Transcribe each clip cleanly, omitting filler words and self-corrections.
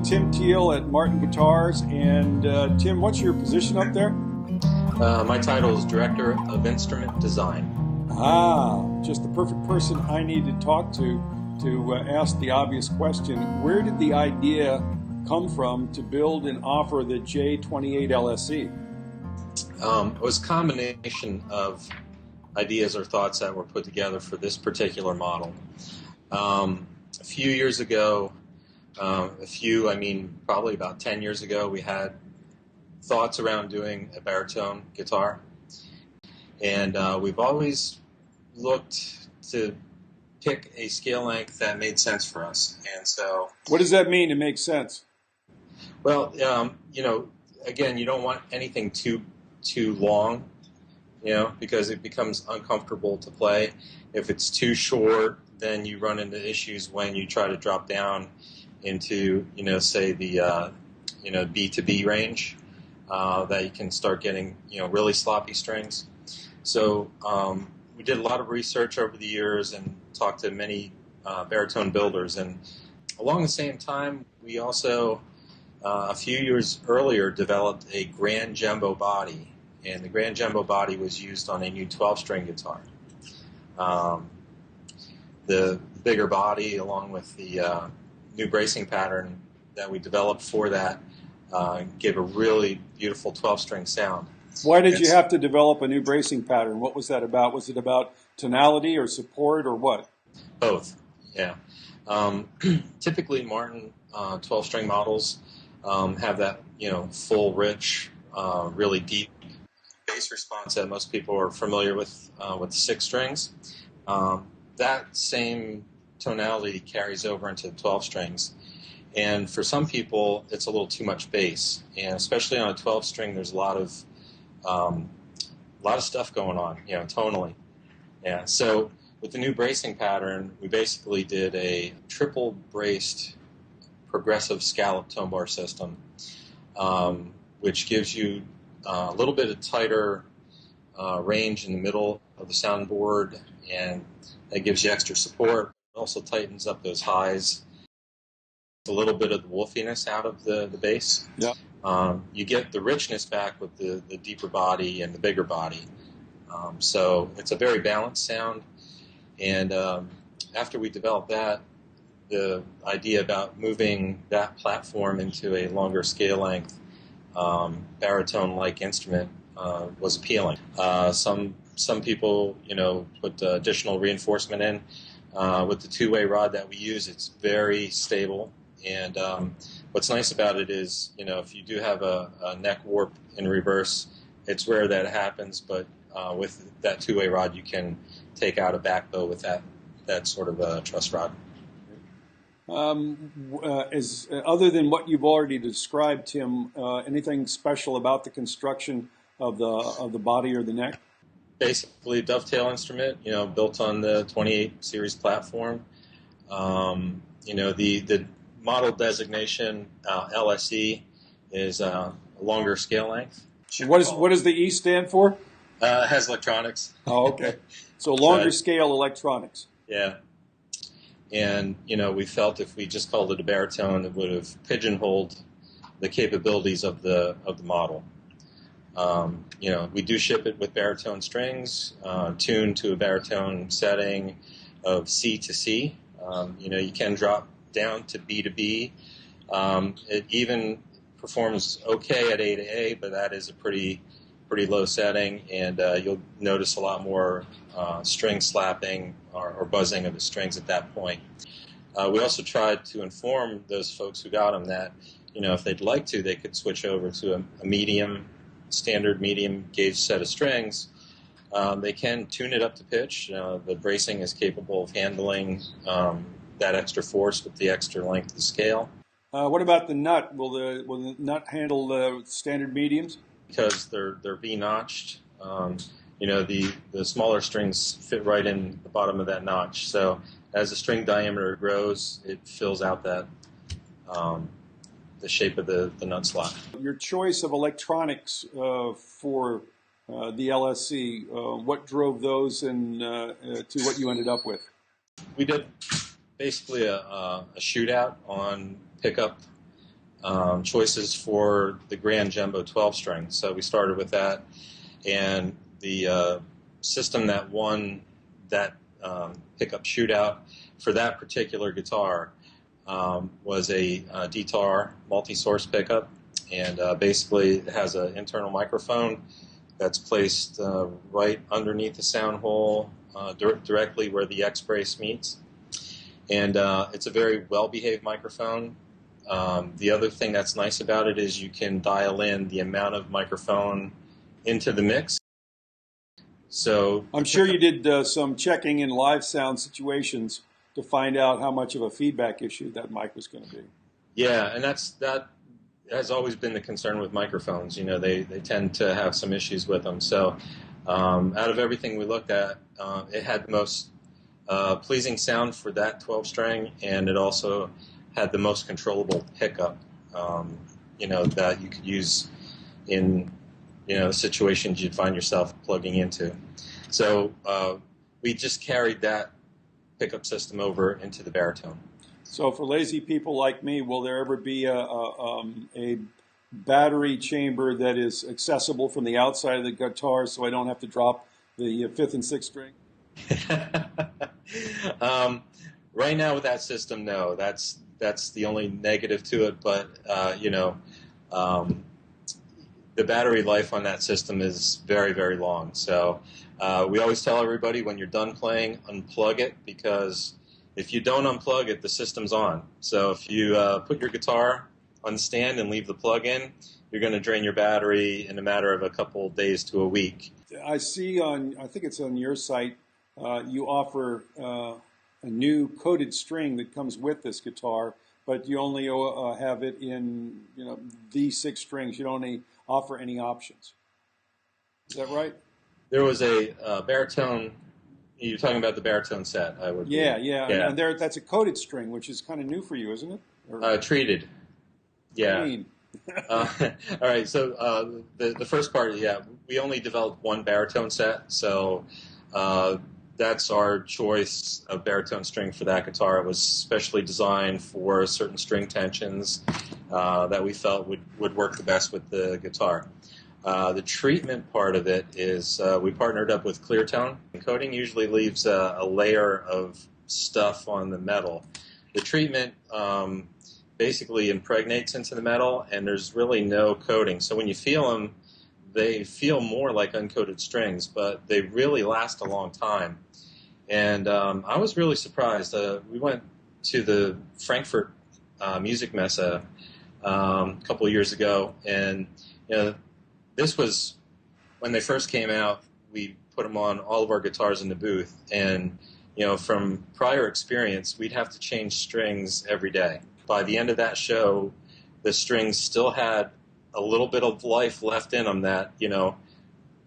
Tim Teel at Martin Guitars. And Tim, what's your position up there? My title is Director of Instrument Design. Just the perfect person I need to talk to ask the obvious question. Where did the idea come from to build and offer the J-28LSE? It was a combination of ideas or thoughts that were put together for this particular model. A few years ago, probably about 10 years ago, we had thoughts around doing a baritone guitar. And we've always looked to pick a scale length that made sense for us. And so, what does that mean, it makes sense? Well, again, you don't want anything too long, because it becomes uncomfortable to play. If it's too short, then you run into issues when you try to drop down into, say the, B to B range, that you can start getting, really sloppy strings. So we did a lot of research over the years and talked to many baritone builders. And along the same time, we also, a few years earlier, developed a grand jumbo body. And the grand jumbo body was used on a new 12-string guitar. The bigger body, along with the new bracing pattern that we developed for that, gave a really beautiful 12-string sound. Why did you have to develop a new bracing pattern? What was that about? Was it about tonality or support or what? Both, yeah. Typically, Martin 12-string models have that, full, rich, really deep bass response that most people are familiar with the 6 strings. That same tonality carries over into the 12 strings. And for some people, it's a little too much bass. And especially on a 12 string, there's a lot of stuff going on, tonally. Yeah. So with the new bracing pattern, we basically did a triple braced progressive scallop tone bar system, which gives you a little bit of tighter range in the middle of the soundboard, and that gives you extra support. It also tightens up those highs. A little bit of the wolfiness out of the bass. Yeah. You get the richness back with the deeper body and the bigger body. So it's a very balanced sound. And after we developed that, the idea about moving that platform into a longer scale length baritone-like instrument was appealing. Some people, put additional reinforcement in. With the two-way rod that we use, it's very stable. And what's nice about it is, if you do have a neck warp in reverse, it's rare that it happens, but with that two-way rod, you can take out a back bow with that sort of a truss rod. Other than what you've already described, Tim, anything special about the construction of the body or the neck? Basically, a dovetail instrument, built on the 28 series platform. The model designation LSE is a longer scale length. What does the E stand for? It has electronics. Oh, okay. So longer scale electronics. Yeah. And, we felt if we just called it a baritone, it would have pigeonholed the capabilities of the model. We do ship it with baritone strings, tuned to a baritone setting of C to C. You can drop down to B to B. It even performs okay at A to A, but that is a pretty low setting, and you'll notice a lot more string slapping or buzzing of the strings at that point. We also tried to inform those folks who got them that, if they'd like to, they could switch over to a standard medium gauge set of strings. They can tune it up to pitch. The bracing is capable of handling that extra force with the extra length of the scale. What about the nut? Will the nut handle the standard mediums? Because they're V-notched. The smaller strings fit right in the bottom of that notch. So as the string diameter grows, it fills out that the shape of the nut slot. Your choice of electronics for the LSE, what drove those and to what you ended up with? We did basically a shootout on pickup choices for the Grand Jumbo 12 string. So we started with that, and the system that won that pickup shootout for that particular guitar was a D-Tar multi-source pickup, and basically it has an internal microphone that's placed right underneath the sound hole, directly where the X brace meets. And it's a very well-behaved microphone. The other thing that's nice about it is you can dial in the amount of microphone into the mix. So I'm sure you did some checking in live sound situations to find out how much of a feedback issue that mic was going to be. Yeah, and that has always been the concern with microphones. You know, they tend to have some issues with them. So out of everything we looked at, it had the most pleasing sound for that 12 string, and it also had the most controllable pickup, that you could use in, situations you'd find yourself plugging into. So we just carried that pickup system over into the baritone. So for lazy people like me, will there ever be a battery chamber that is accessible from the outside of the guitar so I don't have to drop the fifth and sixth string? Right now with that system, no. That's the only negative to it, but the battery life on that system is very, very long. So we always tell everybody, when you're done playing, unplug it, because if you don't unplug it, the system's on. So if you put your guitar on the stand and leave the plug in, you're going to drain your battery in a matter of a couple days to a week. I see I think it's on your site, you offer a new coated string that comes with this guitar, but you only have it in the 6 strings. You don't offer any options. Is that right? There was a baritone. You're talking about the baritone set, I would. Yeah. And that's a coated string, which is kind of new for you, isn't it? Or treated. Yeah. All right. So the first part, we only developed one baritone set, so that's our choice of baritone string for that guitar. It was specially designed for certain string tensions that we felt would work the best with the guitar. The treatment part of it is we partnered up with Cleartone. Coating usually leaves a layer of stuff on the metal. The treatment basically impregnates into the metal, and there's really no coating. So when you feel them, they feel more like uncoated strings, but they really last a long time. And I was really surprised. We went to the Frankfurt Music Messe a couple of years ago, and this was when they first came out. We put them on all of our guitars in the booth, and from prior experience, we'd have to change strings every day. By the end of that show, the strings still had a little bit of life left in them that,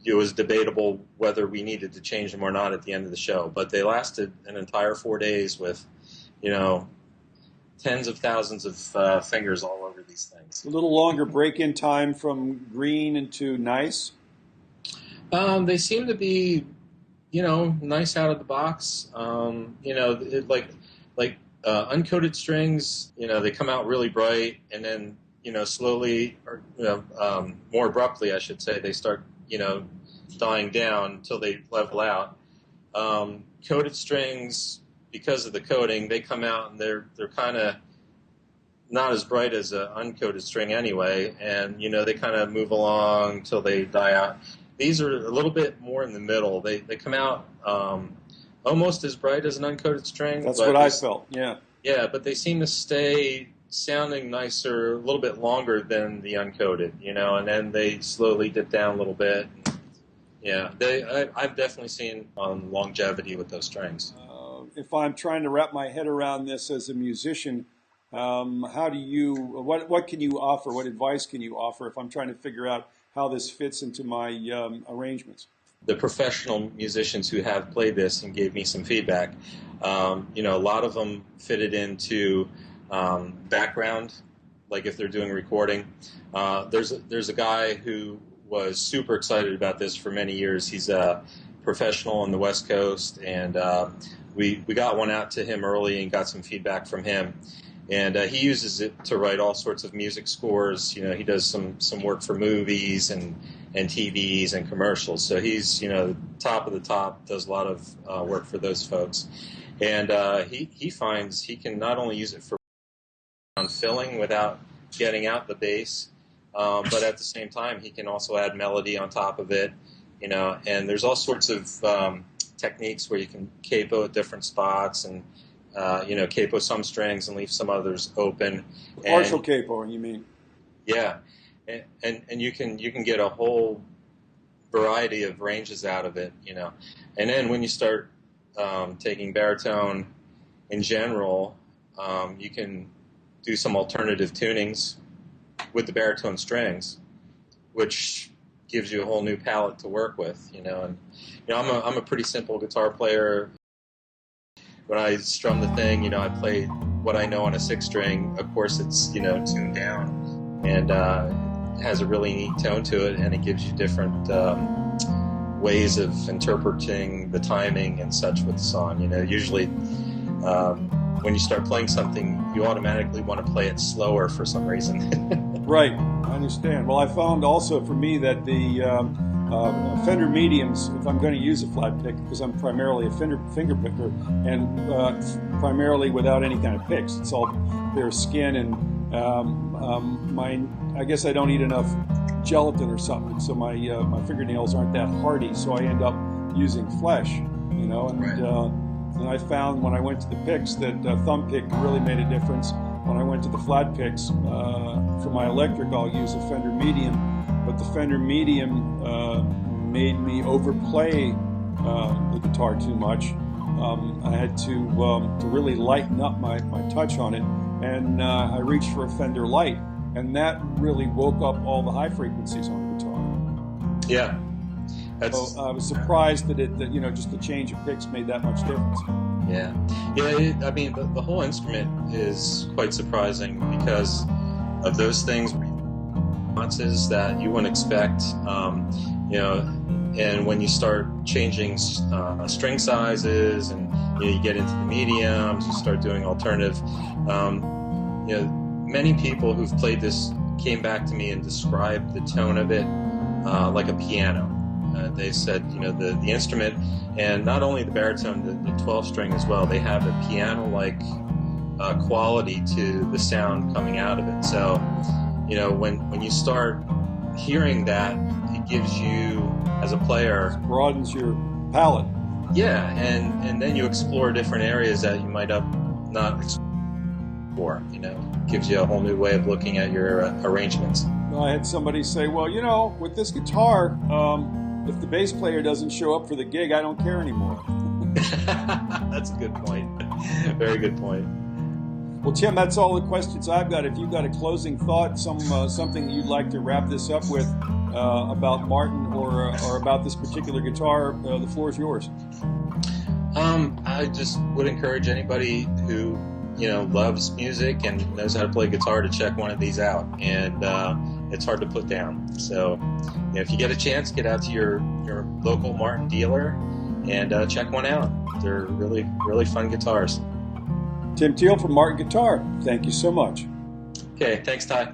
it was debatable whether we needed to change them or not at the end of the show. But they lasted an entire 4 days with, tens of thousands of fingers all over these things. A little longer break-in time from green into nice? They seem to be, nice out of the box. Uncoated strings, they come out really bright, and then, slowly, or more abruptly, I should say, they start, dying down until they level out. Coated strings, because of the coating, they come out and they're kind of not as bright as an uncoated string anyway, and they kind of move along till they die out. These are a little bit more in the middle. They come out almost as bright as an uncoated string. That's what I felt. Yeah. Yeah, but they seem to stay sounding nicer a little bit longer than the uncoated, and then they slowly dip down a little bit. Yeah, I've definitely seen longevity with those strings. If I'm trying to wrap my head around this as a musician, what can you offer? What advice can you offer if I'm trying to figure out how this fits into my arrangements? The professional musicians who have played this and gave me some feedback, a lot of them fitted into background, like if they're doing recording. There's a guy who was super excited about this for many years. He's a professional on the West Coast, and we got one out to him early and got some feedback from him. And he uses it to write all sorts of music scores. You know, he does some work for movies and TVs and commercials. So he's, you know, top of the top, does a lot of work for those folks. And he finds he can not only use it for filling without getting out the bass, but at the same time he can also add melody on top of it. You know, and there's all sorts of techniques where you can capo at different spots and you know, capo some strings and leave some others open. Partial capo, you mean? Yeah, and you can get a whole variety of ranges out of it, you know. And then when you start taking baritone in general, you can do some alternative tunings with the baritone strings, which gives you a whole new palette to work with, you know. And you know, I'm a pretty simple guitar player. When I strum the thing, you know, I play what I know on a 6-string. Of course, it's, you know, tuned down and has a really neat tone to it, and it gives you different ways of interpreting the timing and such with the song. You know, usually when you start playing something, you automatically want to play it slower for some reason. Right, I understand. Well, I found also for me that the Fender mediums, if I'm going to use a flat pick, because I'm primarily a finger picker, and primarily without any kind of picks. It's all bare skin, and I guess I don't eat enough gelatin or something, so my fingernails aren't that hardy, so I end up using flesh, you know. And, right. And I found when I went to the picks that thumb pick really made a difference. When I went to the flat picks, for my electric, I'll use a Fender medium, but the Fender medium made me overplay the guitar too much. I had to really lighten up my touch on it, and I reached for a Fender Light, and that really woke up all the high frequencies on the guitar. Yeah. So I was surprised that you know, just the change of picks made that much difference. Yeah, I mean, the whole instrument is quite surprising because of those things, nuances that you wouldn't expect. You know, and when you start changing string sizes, and you know, you get into the mediums, you start doing alternative. You know, many people who've played this came back to me and described the tone of it like a piano. They said, you know, the instrument, and not only the baritone, the 12-string as well, they have a piano-like quality to the sound coming out of it. So, you know, when you start hearing that, it gives you, as a player, it broadens your palette. Yeah, and then you explore different areas that you might not explore. You know, gives you a whole new way of looking at your arrangements. I had somebody say, well, you know, with this guitar, if the bass player doesn't show up for the gig, I don't care anymore. That's a good point. Very good point. Well, Tim, that's all the questions I've got. If you've got a closing thought, something you'd like to wrap this up with about Martin or about this particular guitar, the floor is yours. I just would encourage anybody who, you know, loves music and knows how to play guitar to check one of these out. And it's hard to put down. So, you know, if you get a chance, get out to your local Martin dealer and check one out. They're really, really fun guitars. Tim Teel from Martin Guitar. Thank you so much. Okay, thanks, Ty.